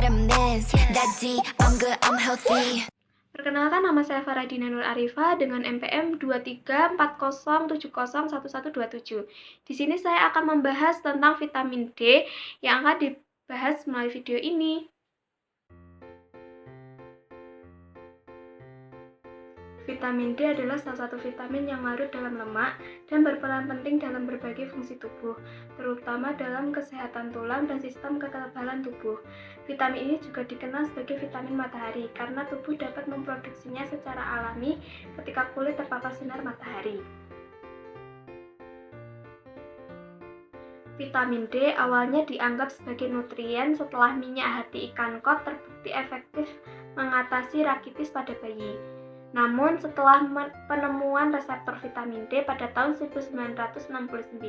I'm this, that D, I'm good, I'm healthy. Perkenalkan, nama saya Faradina Nur Arifah dengan NPM 2340701127. Di sini saya akan membahas tentang vitamin D yang akan dibahas melalui video ini. Vitamin D adalah salah satu vitamin yang larut dalam lemak dan berperan penting dalam berbagai fungsi tubuh, terutama dalam kesehatan tulang dan sistem kekebalan tubuh. Vitamin ini juga dikenal sebagai vitamin matahari karena tubuh dapat memproduksinya secara alami ketika kulit terpapar sinar matahari. Vitamin D awalnya dianggap sebagai nutrien setelah minyak hati ikan kod terbukti efektif mengatasi rakitis pada bayi. Namun, setelah penemuan reseptor vitamin D pada tahun 1969,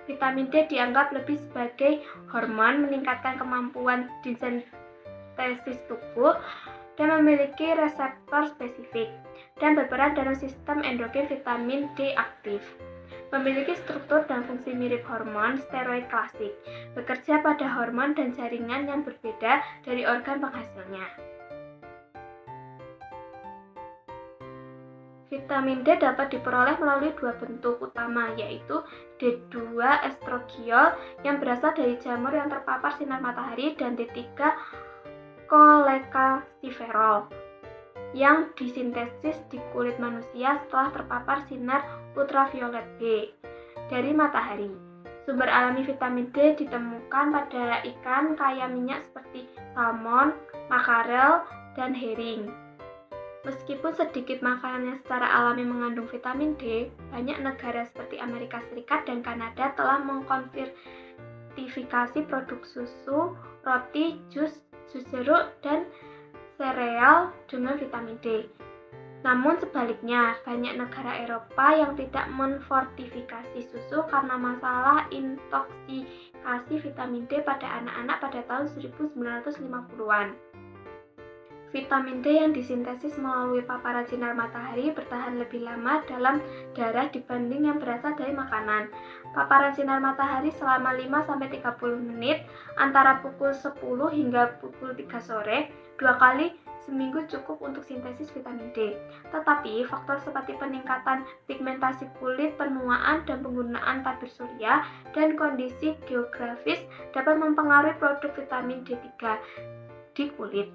vitamin D dianggap lebih sebagai hormon meningkatkan kemampuan disintesis tubuh dan memiliki reseptor spesifik dan berperan dalam sistem endogen. Vitamin D aktif memiliki struktur dan fungsi mirip hormon steroid klasik, bekerja pada hormon dan jaringan yang berbeda dari organ penghasilnya. Vitamin D dapat diperoleh melalui dua bentuk utama, yaitu D2 estrogiol yang berasal dari jamur yang terpapar sinar matahari dan D3 cholecalciferol yang disintesis di kulit manusia setelah terpapar sinar ultraviolet B dari matahari. Sumber alami vitamin D ditemukan pada ikan kaya minyak seperti salmon, makarel, dan herring. Meskipun sedikit makanan yang secara alami mengandung vitamin D, banyak negara seperti Amerika Serikat dan Kanada telah mengkonvertifikasi produk susu, roti, jus jeruk, dan sereal dengan vitamin D. Namun sebaliknya, banyak negara Eropa yang tidak menfortifikasi susu karena masalah intoksikasi vitamin D pada anak-anak pada tahun 1950-an. Vitamin D yang disintesis melalui paparan sinar matahari bertahan lebih lama dalam darah dibanding yang berasal dari makanan. Paparan sinar matahari selama 5-30 menit antara pukul 10 hingga pukul 3 sore, 2 kali seminggu cukup untuk sintesis vitamin D. Tetapi faktor seperti peningkatan pigmentasi kulit, penuaan, dan penggunaan tabir surya dan kondisi geografis dapat mempengaruhi produk vitamin D3 di kulit.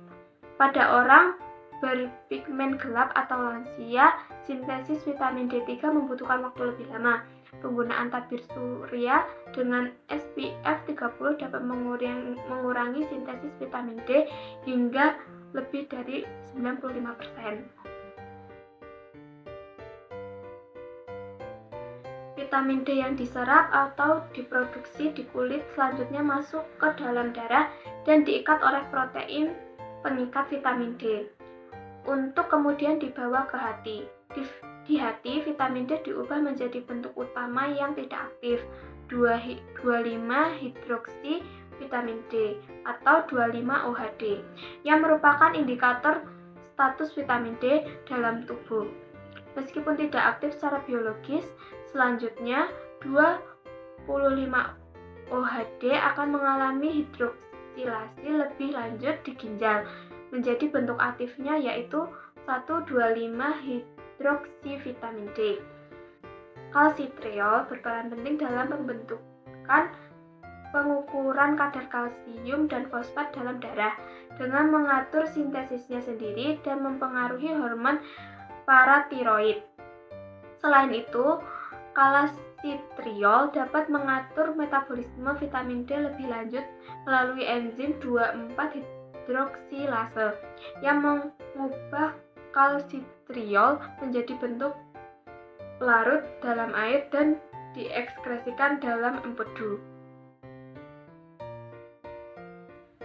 Pada orang berpigmen gelap atau lansia, sintesis vitamin D3 membutuhkan waktu lebih lama. Penggunaan tabir surya dengan SPF 30 dapat mengurangi sintesis vitamin D hingga lebih dari 95%. Vitamin D yang diserap atau diproduksi di kulit selanjutnya masuk ke dalam darah dan diikat oleh protein pengikat vitamin D untuk kemudian dibawa ke hati. Di hati, vitamin D diubah menjadi bentuk utama yang tidak aktif, 25-hidroksi vitamin D atau 25-OHD, yang merupakan indikator status vitamin D dalam tubuh. Meskipun tidak aktif secara biologis, selanjutnya 25-OHD akan mengalami hidroksilasi lebih lanjut di ginjal menjadi bentuk aktifnya, yaitu 1,25-hidroksi vitamin D. Kalsitriol berperan penting dalam pembentukan pengukuran kadar kalsium dan fosfat dalam darah dengan mengatur sintesisnya sendiri dan mempengaruhi hormon paratiroid. Selain itu, kalsitriol dapat mengatur metabolisme vitamin D lebih lanjut melalui enzim 2,4-hidroksilase yang mengubah kalsitriol menjadi bentuk larut dalam air dan diekskresikan dalam empedu.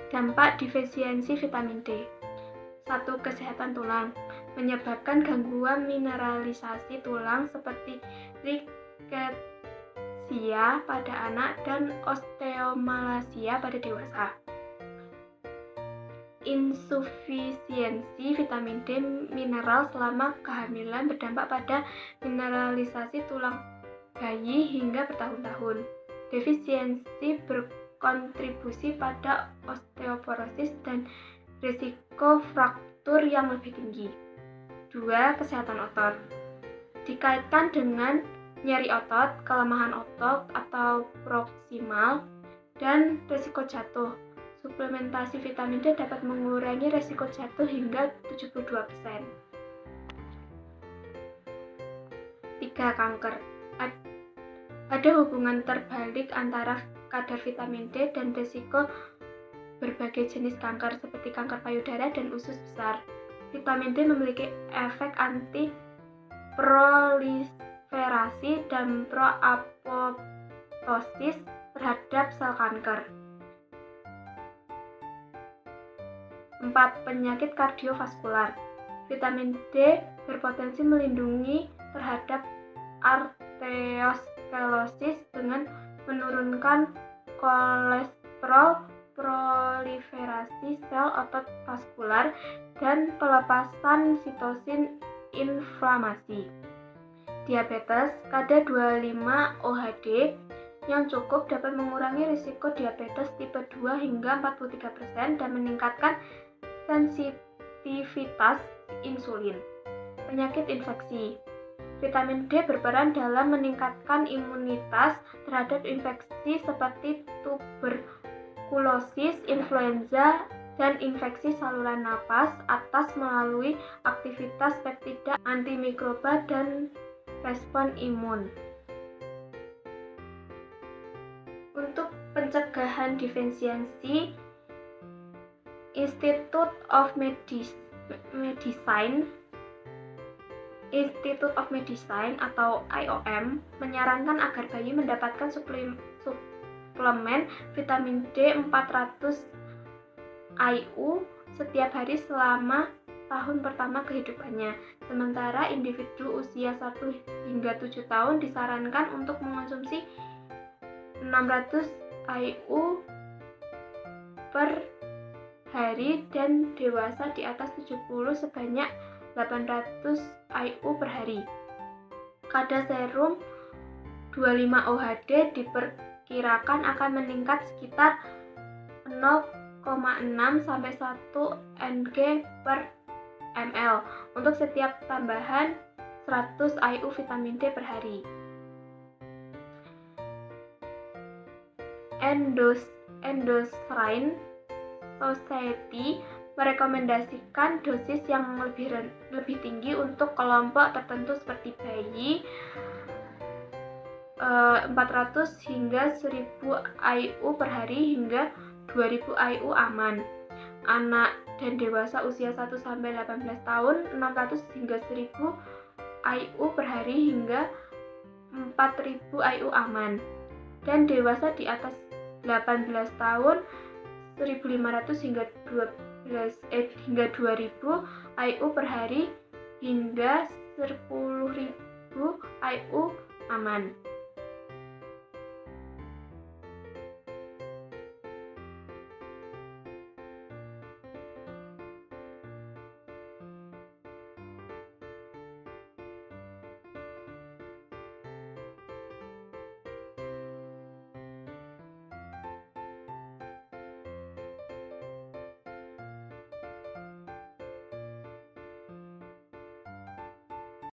Dampak defisiensi vitamin D. 1. Kesehatan tulang. Menyebabkan gangguan mineralisasi tulang seperti riketsia pada anak dan osteomalacia pada dewasa. Insufisiensi vitamin D mineral selama kehamilan berdampak pada mineralisasi tulang bayi hingga bertahun-tahun. Defisiensi berkontribusi pada osteoporosis osteoporosis dan risiko fraktur yang lebih tinggi. 2. Kesehatan otot. Dikaitkan dengan nyeri otot, kelemahan otot atau proksimal, dan risiko jatuh. Suplementasi vitamin D dapat mengurangi risiko jatuh hingga 72%. 3. Kanker. Ada hubungan terbalik antara kadar vitamin D dan risiko berbagai jenis kanker seperti kanker payudara dan usus besar. Vitamin D memiliki efek anti-proliferasi dan pro-apoptosis terhadap sel kanker. 4. Penyakit kardiovaskular. Vitamin D berpotensi melindungi terhadap arteriosklerosis dengan menurunkan kolesterol, proliferasi sel otot vaskular, dan pelepasan sitosin inflamasi. Diabetes. Kadar 25-OHD yang cukup dapat mengurangi risiko diabetes tipe 2 hingga 43% dan meningkatkan sensitivitas insulin. Penyakit infeksi. Vitamin D berperan dalam meningkatkan imunitas terhadap infeksi seperti tuberkulosis, influenza, dan infeksi saluran napas atas melalui aktivitas peptida antimikroba dan respon imun. Untuk pencegahan defisiensi, Institute of Medicine atau IOM menyarankan agar bayi mendapatkan suplemen vitamin D 400 IU setiap hari selama tahun pertama kehidupannya. Sementara individu usia 1 hingga 7 tahun disarankan untuk mengonsumsi 600 IU per hari dan dewasa di atas 70 sebanyak 800 IU per hari. Kadar serum 25-OHD diperkirakan akan meningkat sekitar 0,6 sampai 1 Ng per ml untuk setiap tambahan 100 IU vitamin D per hari. Endocrine Society merekomendasikan dosis yang lebih tinggi untuk kelompok tertentu seperti bayi, 400 hingga 1000 IU per hari hingga 2000 IU aman. Anak dan dewasa usia 1-18 tahun 600 hingga 1000 IU per hari hingga 4000 IU aman. Dan dewasa di atas 18 tahun 1500 hingga 2000 IU per hari hingga 10.000 IU aman.